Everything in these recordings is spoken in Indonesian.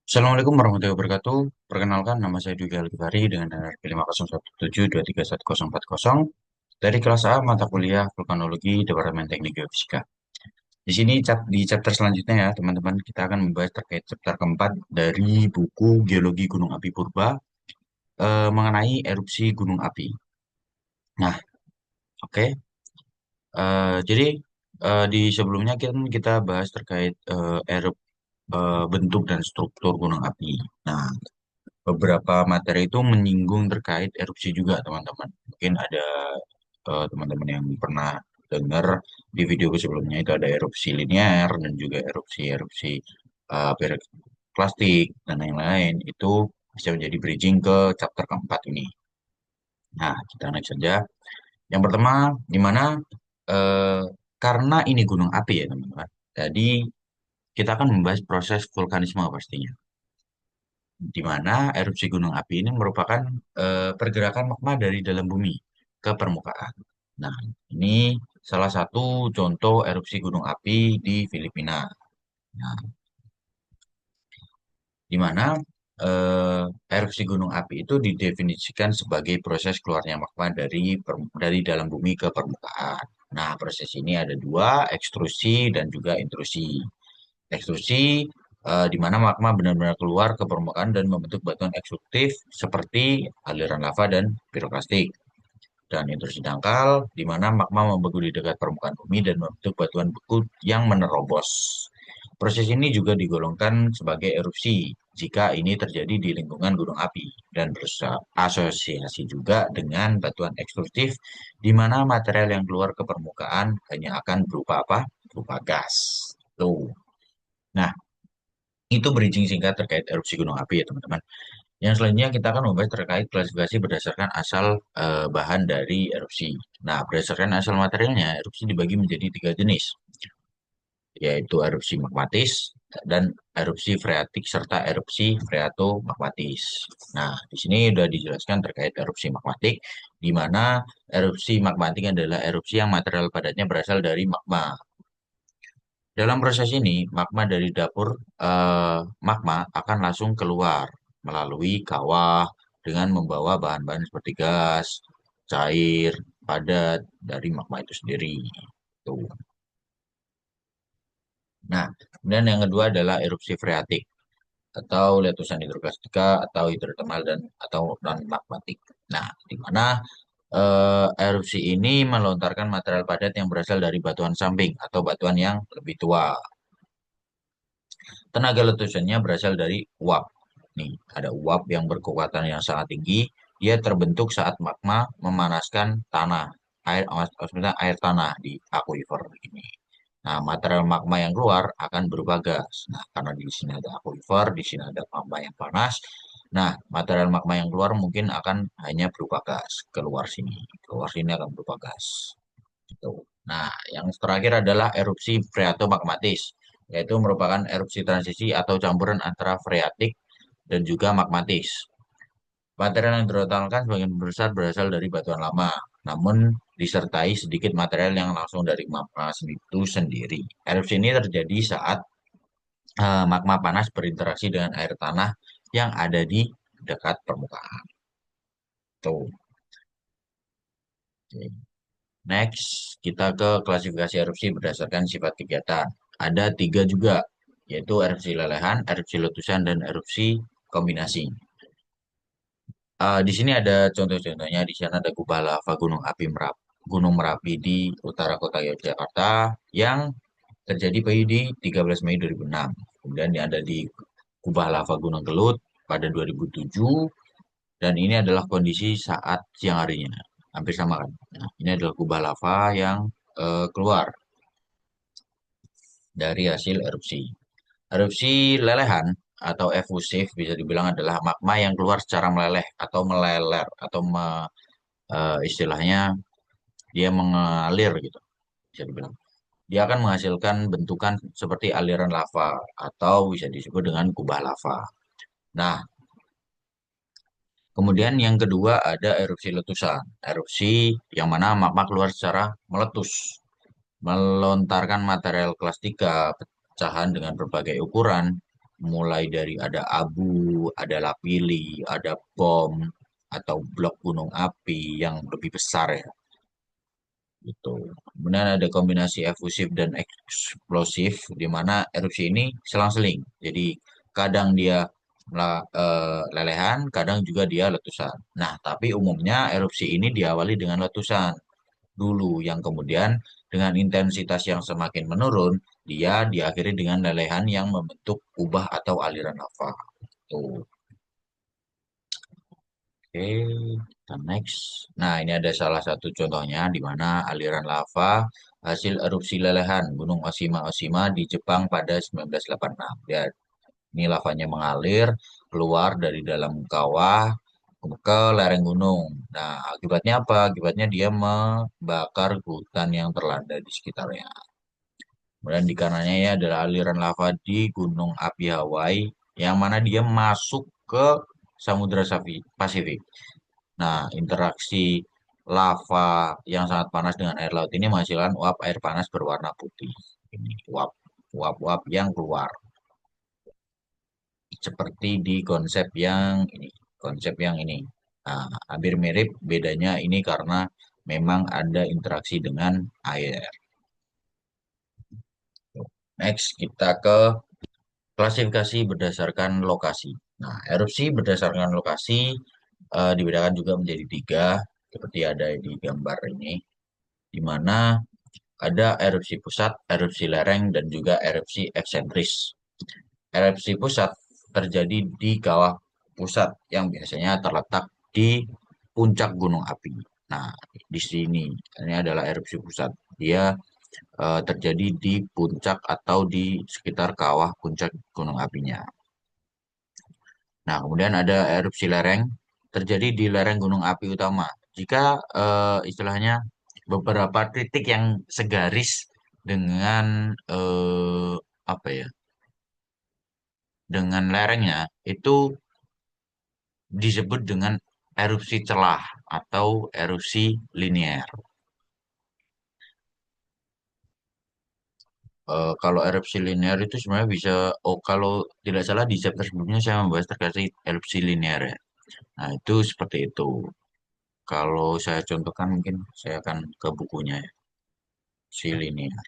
Assalamualaikum warahmatullahi wabarakatuh. Perkenalkan, nama saya Dwi Algifari dengan NRP 5017231440 dari kelas A mata kuliah Vulkanologi Departemen Teknik Geofisika. Di sini di chapter selanjutnya ya teman-teman, kita akan membahas terkait chapter keempat dari buku Geologi Gunung Api Purba mengenai erupsi gunung api. Nah, oke. Jadi di sebelumnya kita bahas terkait bentuk dan struktur gunung api. Nah, beberapa materi itu menyinggung terkait erupsi juga, teman-teman. Mungkin ada teman-teman yang pernah dengar di video sebelumnya itu ada erupsi linear dan juga erupsi-erupsi plastik dan lain-lain. Itu bisa menjadi bridging ke chapter keempat ini. Nah, kita next saja. Yang pertama, di mana eh, karena ini gunung api ya, teman-teman. Jadi, kita akan membahas proses vulkanisme pastinya, di mana erupsi gunung api ini merupakan pergerakan magma dari dalam bumi ke permukaan. Nah, ini salah satu contoh erupsi gunung api di Filipina. Nah, di mana erupsi gunung api itu didefinisikan sebagai proses keluarnya magma dari dalam bumi ke permukaan. Nah, proses ini ada dua, ekstrusi dan juga intrusi. Ekstrusi di mana magma benar-benar keluar ke permukaan dan membentuk batuan ekstruktif seperti aliran lava dan piroklastik. Dan intrusi dangkal di mana magma membeku di dekat permukaan bumi dan membentuk batuan beku yang menerobos. Proses ini juga digolongkan sebagai erupsi jika ini terjadi di lingkungan gunung api dan berasosiasi juga dengan batuan ekstrusif di mana material yang keluar ke permukaan hanya akan berupa apa? Berupa gas. Tuh. Nah, itu bridging singkat terkait erupsi gunung api ya teman-teman. Yang selanjutnya kita akan membahas terkait klasifikasi berdasarkan asal bahan dari erupsi. Nah, berdasarkan asal materialnya, erupsi dibagi menjadi tiga jenis, yaitu erupsi magmatis dan erupsi freatik serta erupsi freatomagmatis. Nah, di sini sudah dijelaskan terkait erupsi magmatik, di mana erupsi magmatik adalah erupsi yang material padatnya berasal dari magma. Dalam proses ini, magma dari dapur magma akan langsung keluar melalui kawah dengan membawa bahan-bahan seperti gas, cair, padat dari magma itu sendiri. Tuh. Nah, kemudian yang kedua adalah erupsi freatik atau letusan hidroklastika atau hidrotermal dan atau non magmatik. Nah, di mana erupsi ini melontarkan material padat yang berasal dari batuan samping atau batuan yang lebih tua. Tenaga letusannya berasal dari uap. Nih, ada uap yang berkekuatan yang sangat tinggi. Dia terbentuk saat magma memanaskan tanah, maksudnya air tanah di akuifer ini. Nah, material magma yang keluar akan berupa gas. Nah, karena di sini ada akuifer, di sini ada magma yang panas. Nah, material magma yang keluar mungkin akan hanya berupa gas. Keluar sini, keluar sini akan berupa gas. Gitu. Nah, yang terakhir adalah erupsi freatomagmatis, yaitu merupakan erupsi transisi atau campuran antara freatik dan juga magmatis. Material yang terutamakan sebagian besar berasal dari batuan lama, namun disertai sedikit material yang langsung dari magma itu sendiri. Erupsi ini terjadi saat magma panas berinteraksi dengan air tanah yang ada di dekat permukaan. Tuh. Oke. Next, kita ke klasifikasi erupsi berdasarkan sifat kegiatan. Ada tiga juga, yaitu erupsi lelehan, erupsi letusan, dan erupsi kombinasi. Di sini ada contoh-contohnya. Di sana ada kubah lava Gunung Merapi di utara kota Yogyakarta yang terjadi di 13 Mei 2006. Kemudian ada di kubah lava Gunung Kelut pada 2007, dan ini adalah kondisi saat siang harinya. Hampir sama kan? Nah, ini adalah kubah lava yang keluar dari hasil erupsi. Erupsi lelehan atau efusif bisa dibilang adalah magma yang keluar secara meleleh atau meleler atau istilahnya dia mengalir gitu, bisa dibilang. Dia akan menghasilkan bentukan seperti aliran lava atau bisa disebut dengan kubah lava. Nah, kemudian yang kedua ada erupsi letusan. Erupsi yang mana magma keluar secara meletus, melontarkan material kelas 3 pecahan dengan berbagai ukuran mulai dari ada abu, ada lapili, ada bom, atau blok gunung api yang lebih besar ya. Gitu. Kemudian ada kombinasi efusif dan eksplosif, di mana erupsi ini selang-seling. Jadi kadang dia lelehan, kadang juga dia letusan. Nah, tapi umumnya erupsi ini diawali dengan letusan dulu, yang kemudian dengan intensitas yang semakin menurun, dia diakhiri dengan lelehan yang membentuk kubah atau aliran lava. Tuh. Oke, kita next. Nah, ini ada salah satu contohnya di mana aliran lava hasil erupsi lelehan Gunung Oshima di Jepang pada 1986. Ya, ini lavanya mengalir keluar dari dalam kawah ke lereng gunung. Nah, akibatnya apa? Akibatnya dia membakar hutan yang terlanda di sekitarnya. Kemudian dikarenanya ya adalah aliran lava di Gunung Api Hawaii yang mana dia masuk ke Samudra Pasifik. Nah, interaksi lava yang sangat panas dengan air laut ini menghasilkan uap air panas berwarna putih. Ini uap yang keluar. Seperti di konsep yang ini. Nah, hampir mirip, bedanya ini karena memang ada interaksi dengan air. Next, kita ke klasifikasi berdasarkan lokasi. Nah, erupsi berdasarkan lokasi dibedakan juga menjadi tiga, seperti ada di gambar ini, di mana ada erupsi pusat, erupsi lereng, dan juga erupsi eksentris. Erupsi pusat terjadi di kawah pusat yang biasanya terletak di puncak gunung api. Nah, di sini ini adalah erupsi pusat. Dia terjadi di puncak atau di sekitar kawah puncak gunung apinya. Nah, kemudian ada erupsi lereng terjadi di lereng gunung api utama. Jika istilahnya beberapa titik yang segaris dengan apa ya? Dengan lerengnya itu disebut dengan erupsi celah atau erupsi linear. Kalau erupsi linear itu sebenarnya bisa, oh kalau tidak salah di chapter sebelumnya saya membahas terkait erupsi linear ya. Nah itu seperti itu. Kalau saya contohkan mungkin saya akan ke bukunya ya, si linear.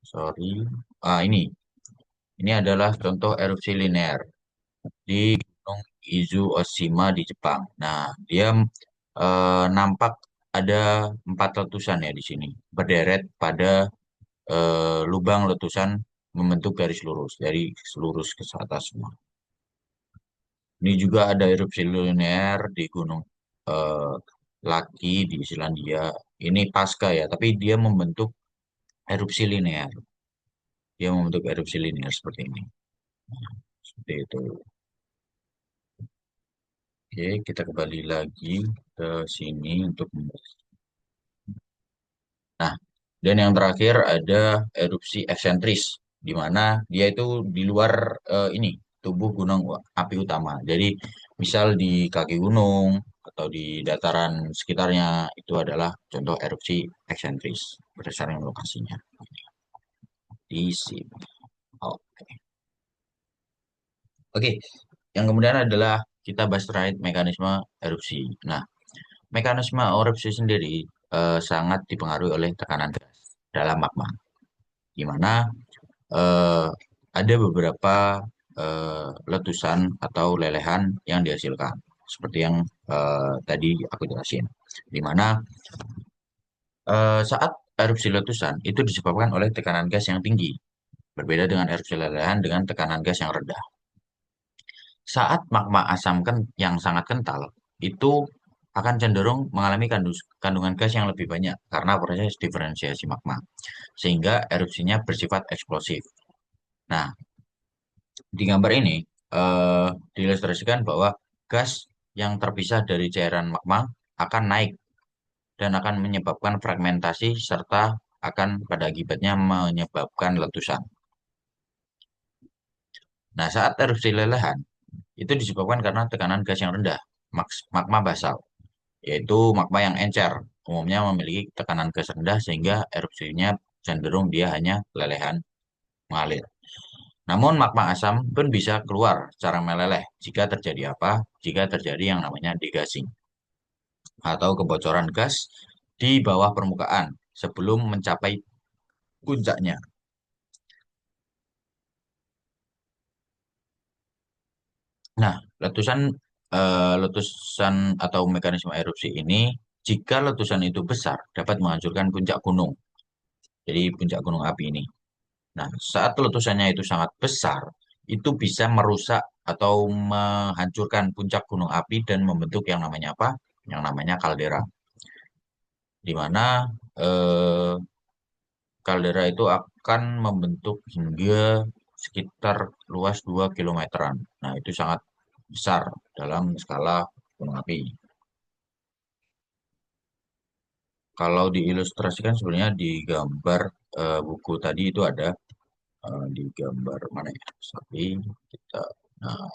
Sorry. Ini adalah contoh erupsi linear di Gunung Izu Oshima di Jepang. Nah, dia nampak ada 4 letusan ya di sini, berderet pada lubang letusan membentuk garis lurus dari lurus ke atas semua. Ini juga ada erupsi linear di Gunung eh, Laki di Islandia. Ini pasca ya, tapi dia membentuk erupsi linear. Dia membentuk erupsi linear seperti ini. Seperti itu. Oke, kita kembali lagi ke sini untuk membahas. Nah, dan yang terakhir ada erupsi eksentris, di mana dia itu di luar ini tubuh gunung api utama. Jadi, misal di kaki gunung atau di dataran sekitarnya itu adalah contoh erupsi eksentris berdasarkan lokasinya di sini. Oke, Oke, yang kemudian adalah kita bahas terkait mekanisme erupsi. Nah, mekanisme erupsi sendiri sangat dipengaruhi oleh tekanan gas dalam magma, di mana eh, ada beberapa letusan atau lelehan yang dihasilkan, seperti yang tadi aku jelasin, di mana saat erupsi letusan itu disebabkan oleh tekanan gas yang tinggi, berbeda dengan erupsi lelehan dengan tekanan gas yang rendah. Saat magma asam yang sangat kental, itu akan cenderung mengalami kandungan gas yang lebih banyak karena proses diferensiasi magma, sehingga erupsinya bersifat eksplosif. Nah, di gambar ini diilustrasikan bahwa gas yang terpisah dari cairan magma akan naik dan akan menyebabkan fragmentasi serta akan pada akibatnya menyebabkan letusan. Nah, saat erupsi lelehan, itu disebabkan karena tekanan gas yang rendah, magma basal, yaitu magma yang encer, umumnya memiliki tekanan gas rendah sehingga erupsinya cenderung dia hanya lelehan mengalir. Namun magma asam pun bisa keluar secara meleleh jika terjadi apa? Jika terjadi yang namanya degassing atau kebocoran gas di bawah permukaan sebelum mencapai puncaknya. Nah, letusan letusan atau mekanisme erupsi ini, jika letusan itu besar, dapat menghancurkan puncak gunung. Jadi puncak gunung api ini. Nah, saat letusannya itu sangat besar, itu bisa merusak atau menghancurkan puncak gunung api dan membentuk yang namanya apa? Yang namanya kaldera. Di mana eh, kaldera itu akan membentuk hingga sekitar luas 2 kilometeran. Nah, itu sangat besar dalam skala gunung api. Kalau diilustrasikan sebenarnya di gambar buku tadi itu ada di gambar mana ya? Tapi kita nah,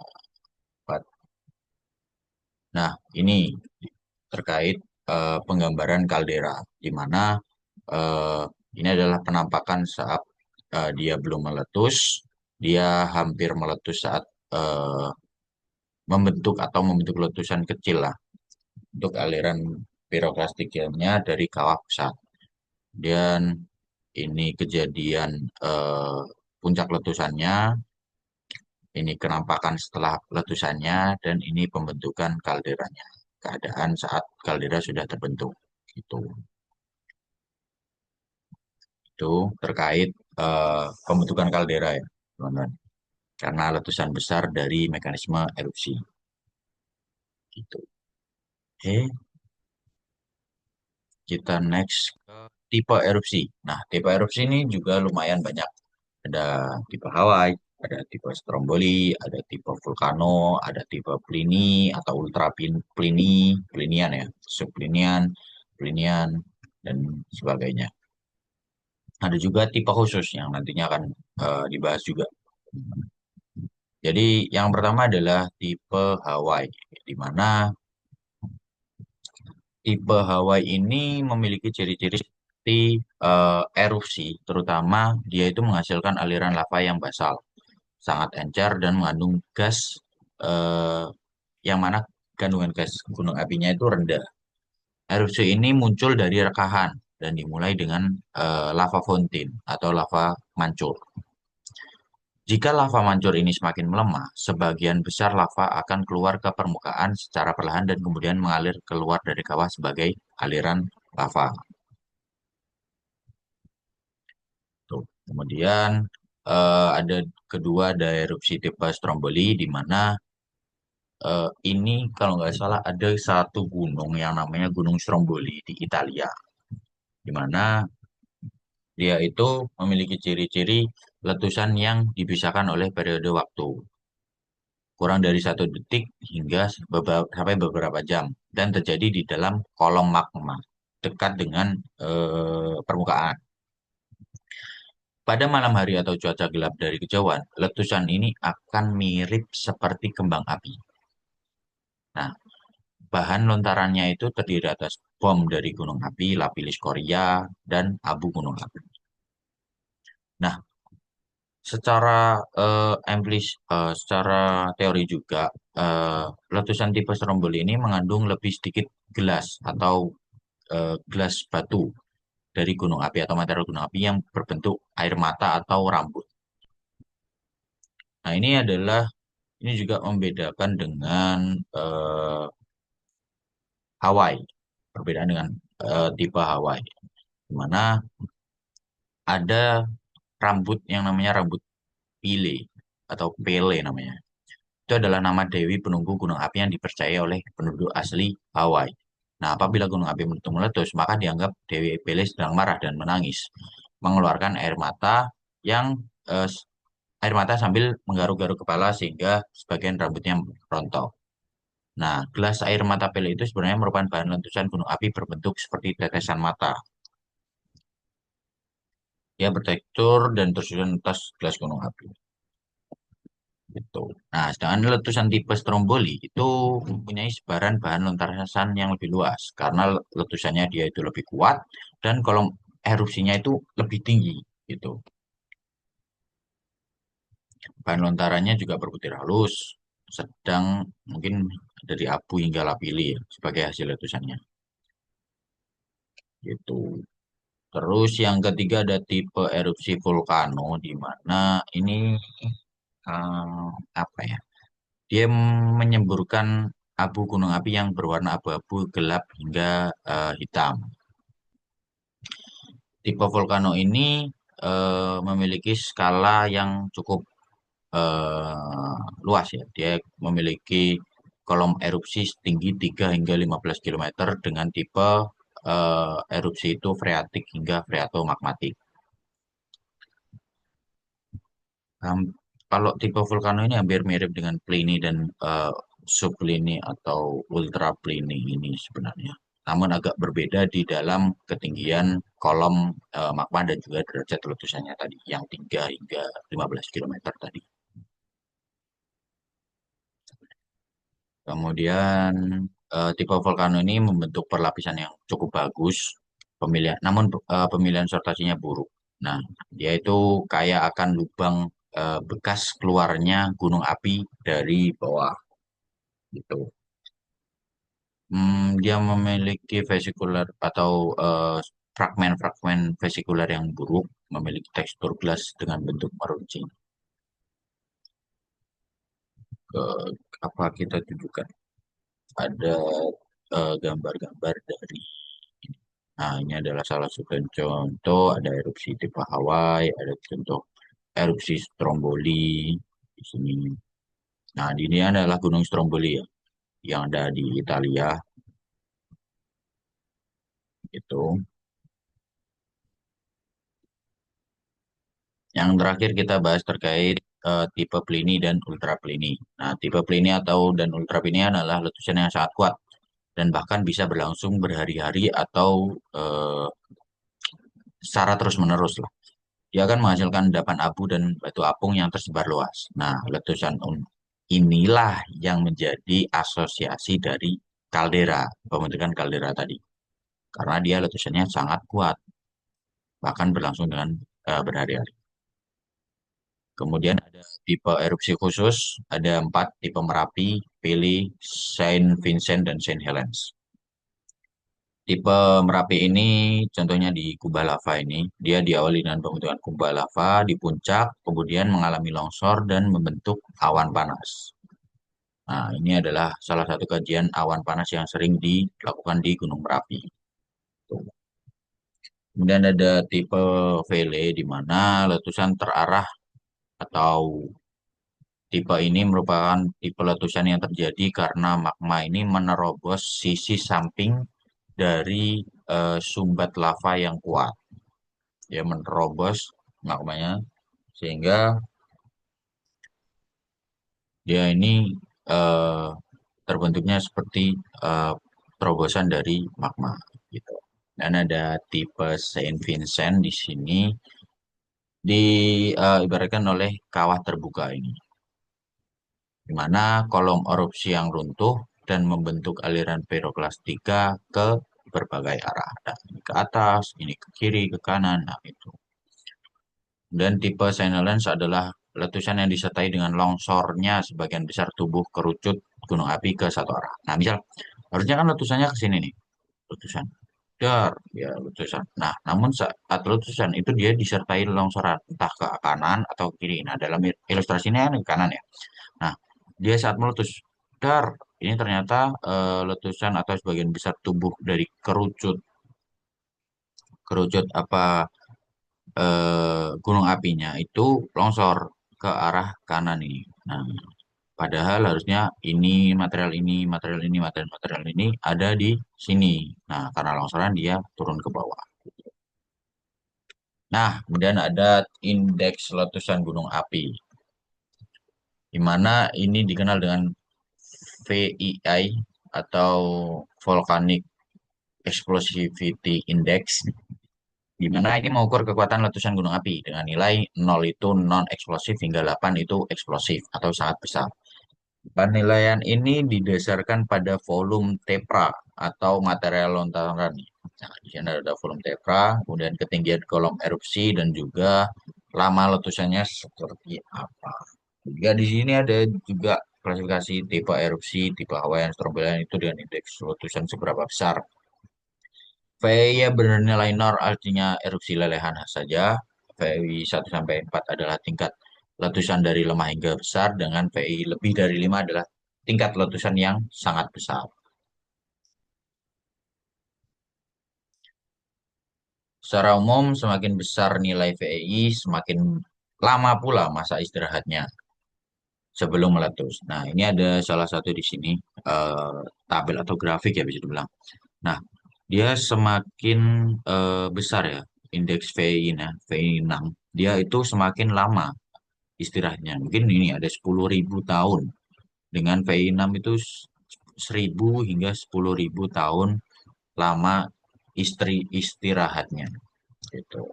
empat. Nah, ini terkait penggambaran kaldera, di mana eh, ini adalah penampakan saat dia belum meletus, dia hampir meletus saat eh, membentuk atau membentuk letusan kecil lah untuk aliran piroklastiknya dari kawah besar. Dan ini kejadian eh, puncak letusannya, ini kenampakan setelah letusannya, dan ini pembentukan kalderanya. Keadaan saat kaldera sudah terbentuk. Itu, itu terkait pembentukan kaldera ya, teman-teman. Karena letusan besar dari mekanisme erupsi. Gitu. Oke, kita next ke tipe erupsi. Nah, tipe erupsi ini juga lumayan banyak. Ada tipe Hawaii, ada tipe Stromboli, ada tipe Vulcano, ada tipe Plini atau Ultra Plini, Plinian ya, Subplinian, Plinian, dan sebagainya. Ada juga tipe khusus yang nantinya akan dibahas juga. Jadi yang pertama adalah tipe Hawaii, di mana tipe Hawaii ini memiliki ciri-ciri seperti erupsi, terutama dia itu menghasilkan aliran lava yang basal, sangat encer dan mengandung gas eh, yang mana kandungan gas gunung apinya itu rendah. Erupsi ini muncul dari rekahan dan dimulai dengan lava fountain atau lava mancur. Jika lava mancur ini semakin melemah, sebagian besar lava akan keluar ke permukaan secara perlahan dan kemudian mengalir keluar dari kawah sebagai aliran lava. Tuh. Kemudian ada kedua ada erupsi tipe Stromboli di mana ini kalau nggak salah ada satu gunung yang namanya Gunung Stromboli di Italia, di mana dia itu memiliki ciri-ciri letusan yang dipisahkan oleh periode waktu kurang dari 1 detik hingga sampai beberapa jam dan terjadi di dalam kolom magma dekat dengan permukaan. Pada malam hari atau cuaca gelap dari kejauhan, letusan ini akan mirip seperti kembang api. Nah, bahan lontarannya itu terdiri atas bom dari gunung api, lapis skoria, dan abu gunung api. Nah, secara secara teori juga letusan tipe Stromboli ini mengandung lebih sedikit gelas atau gelas batu dari gunung api atau material gunung api yang berbentuk air mata atau rambut. Nah, ini juga membedakan dengan eh, Hawaii, perbedaan dengan tipe Hawaii, di mana ada rambut yang namanya rambut pile atau pele namanya. Itu adalah nama dewi penunggu gunung api yang dipercaya oleh penduduk asli Hawaii. Nah, apabila gunung api meletus, maka dianggap Dewi Pele sedang marah dan menangis, mengeluarkan air mata yang eh, air mata sambil menggaruk-garuk kepala sehingga sebagian rambutnya rontok. Nah, gelas air mata Pele itu sebenarnya merupakan bahan letusan gunung api berbentuk seperti tetesan mata. Dia bertekstur dan tersusun atas gelas gunung api. Gitu. Nah, sedangkan letusan tipe stromboli itu mempunyai sebaran bahan lontaran yang lebih luas karena letusannya dia itu lebih kuat dan kolom erupsinya itu lebih tinggi gitu. Bahan lontarannya juga berputih halus, sedang mungkin dari abu hingga lapilli ya, sebagai hasil letusannya. Gitu. Terus yang ketiga ada tipe erupsi vulkano, di mana ini eh, apa ya? Dia menyemburkan abu gunung api yang berwarna abu-abu gelap hingga hitam. Tipe vulkano ini memiliki skala yang cukup luas ya. Dia memiliki kolom erupsi setinggi 3 hingga 15 km dengan tipe erupsi itu freatik hingga freatomagmatik. Ham- Kalau tipe vulkano ini hampir mirip dengan Pliny dan subpliny atau ultra Pliny ini sebenarnya. Namun agak berbeda di dalam ketinggian kolom magma dan juga derajat letusannya tadi, yang 3 hingga 15 km tadi. Kemudian tipe vulkano ini membentuk perlapisan yang cukup bagus, pemilihan sortasinya buruk. Nah, dia itu kayak akan lubang bekas keluarnya gunung api dari bawah gitu. Dia memiliki vesikular atau fragmen-fragmen vesikular yang buruk, memiliki tekstur gelas dengan bentuk meruncing. Ke apa kita tunjukkan? Ada gambar-gambar dari ini. Nah, ini adalah salah satu contoh, ada erupsi tipe Hawaii, ada contoh erupsi Stromboli di sini. Nah, di ini adalah Gunung Stromboli ya, yang ada di Italia itu. Yang terakhir kita bahas terkait tipe Pliny dan ultra Pliny. Nah, tipe Pliny atau dan ultra Pliny adalah letusan yang sangat kuat dan bahkan bisa berlangsung berhari-hari atau secara terus-menerus lah. Dia akan menghasilkan endapan abu dan batu apung yang tersebar luas. Nah, inilah yang menjadi asosiasi dari kaldera, pembentukan kaldera tadi. Karena dia letusannya sangat kuat, bahkan berlangsung dengan berhari-hari. Kemudian ada tipe erupsi khusus, ada 4 tipe Merapi, Pili, Saint Vincent, dan Saint Helens. Tipe Merapi ini contohnya di kubah lava ini, dia diawali dengan pembentukan kubah lava di puncak, kemudian mengalami longsor dan membentuk awan panas. Nah, ini adalah salah satu kajian awan panas yang sering dilakukan di Gunung Merapi. Tuh. Kemudian ada tipe Vele di mana letusan terarah atau tipe ini merupakan tipe letusan yang terjadi karena magma ini menerobos sisi samping dari sumbat lava yang kuat. Ya, menerobos magmanya sehingga dia ini eh, terbentuknya seperti eh, terobosan dari magma gitu. Dan ada tipe Saint Vincent di sini diibaratkan oleh kawah terbuka ini, di mana kolom erupsi yang runtuh dan membentuk aliran piroklastika ke berbagai arah. Nah, ini ke atas, ini ke kiri, ke kanan, nah itu. Dan tipe Silence adalah letusan yang disertai dengan longsornya sebagian besar tubuh kerucut gunung api ke satu arah. Nah, misal, harusnya kan letusannya ke sini nih, letusan. Dar, ya letusan. Nah, namun saat letusan itu dia disertai longsoran, entah ke kanan atau ke kiri. Nah, dalam ilustrasi ini kan ke kanan ya. Nah, dia saat meletus, dar, ini ternyata letusan atau sebagian besar tubuh dari kerucut, kerucut apa gunung apinya itu longsor ke arah kanan ini. Nah, padahal harusnya material ini ada di sini. Nah, karena longsoran dia turun ke bawah. Nah, kemudian ada indeks letusan gunung api, di mana ini dikenal dengan VEI atau Volcanic Explosivity Index, di mana ini mengukur kekuatan letusan gunung api dengan nilai 0 itu non-eksplosif hingga 8 itu eksplosif atau sangat besar. Penilaian ini didasarkan pada volume tepra atau material lontaran. Nah, di sini ada volume tepra, kemudian ketinggian kolom erupsi dan juga lama letusannya seperti apa. Ya di sini ada juga klasifikasi tipe erupsi, tipe awan yang strombolian itu dengan indeks letusan seberapa besar. VI bernilai nol artinya erupsi lelehan saja. VI 1 sampai 4 adalah tingkat letusan dari lemah hingga besar dengan VI lebih dari 5 adalah tingkat letusan yang sangat besar. Secara umum, semakin besar nilai VEI, semakin lama pula masa istirahatnya sebelum meletus. Nah, ini ada salah satu di sini tabel atau grafik ya bisa dibilang. Nah, dia semakin besar ya indeks VEI-nya, VEI 6. Dia itu semakin lama istirahatnya. Mungkin ini ada 10.000 tahun. Dengan VEI 6 itu 1.000 hingga 10.000 tahun lama istirahatnya gitu.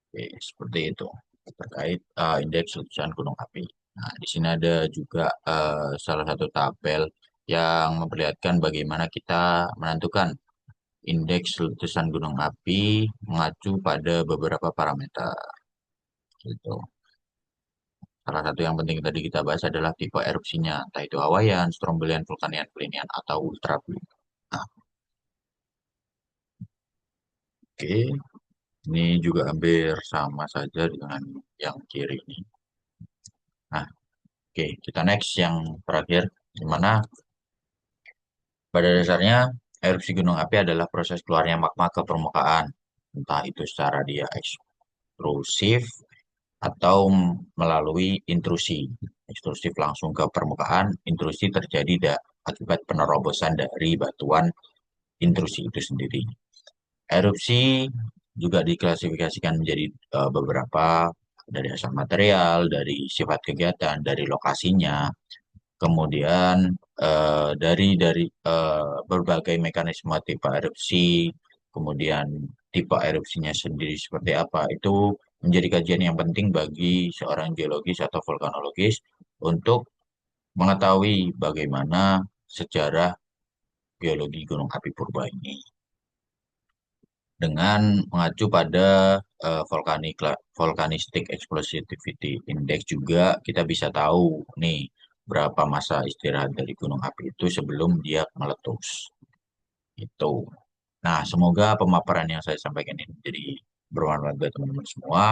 Oke, seperti itu terkait indeks letusan gunung api. Nah, di sini ada juga salah satu tabel yang memperlihatkan bagaimana kita menentukan indeks letusan gunung api mengacu pada beberapa parameter. Gitu. Salah satu yang penting tadi kita bahas adalah tipe erupsinya, entah itu awayan, strombolian, vulkanian, plinian, atau ultraplin. Nah, oke, ini juga hampir sama saja dengan yang kiri ini. Nah, oke, kita next yang terakhir, di mana pada dasarnya erupsi gunung api adalah proses keluarnya magma ke permukaan, entah itu secara dia ekstrusif atau melalui intrusi. Ekstrusif langsung ke permukaan, intrusi terjadi akibat penerobosan dari batuan intrusi itu sendiri. Erupsi juga diklasifikasikan menjadi beberapa dari asal material, dari sifat kegiatan, dari lokasinya, kemudian dari berbagai mekanisme tipe erupsi, kemudian tipe erupsinya sendiri seperti apa, itu menjadi kajian yang penting bagi seorang geologis atau vulkanologis untuk mengetahui bagaimana sejarah geologi gunung api purba ini. Dengan mengacu pada volcanistic explosivity index juga kita bisa tahu nih berapa masa istirahat dari gunung api itu sebelum dia meletus. Itu. Nah, semoga pemaparan yang saya sampaikan ini jadi bermanfaat buat teman-teman semua.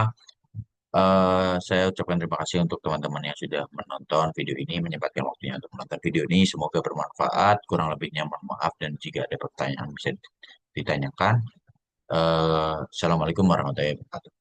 Saya ucapkan terima kasih untuk teman-teman yang sudah menonton video ini, menyempatkan waktunya untuk menonton video ini. Semoga bermanfaat. Kurang lebihnya mohon maaf dan jika ada pertanyaan bisa ditanyakan. Assalamualaikum warahmatullahi wabarakatuh.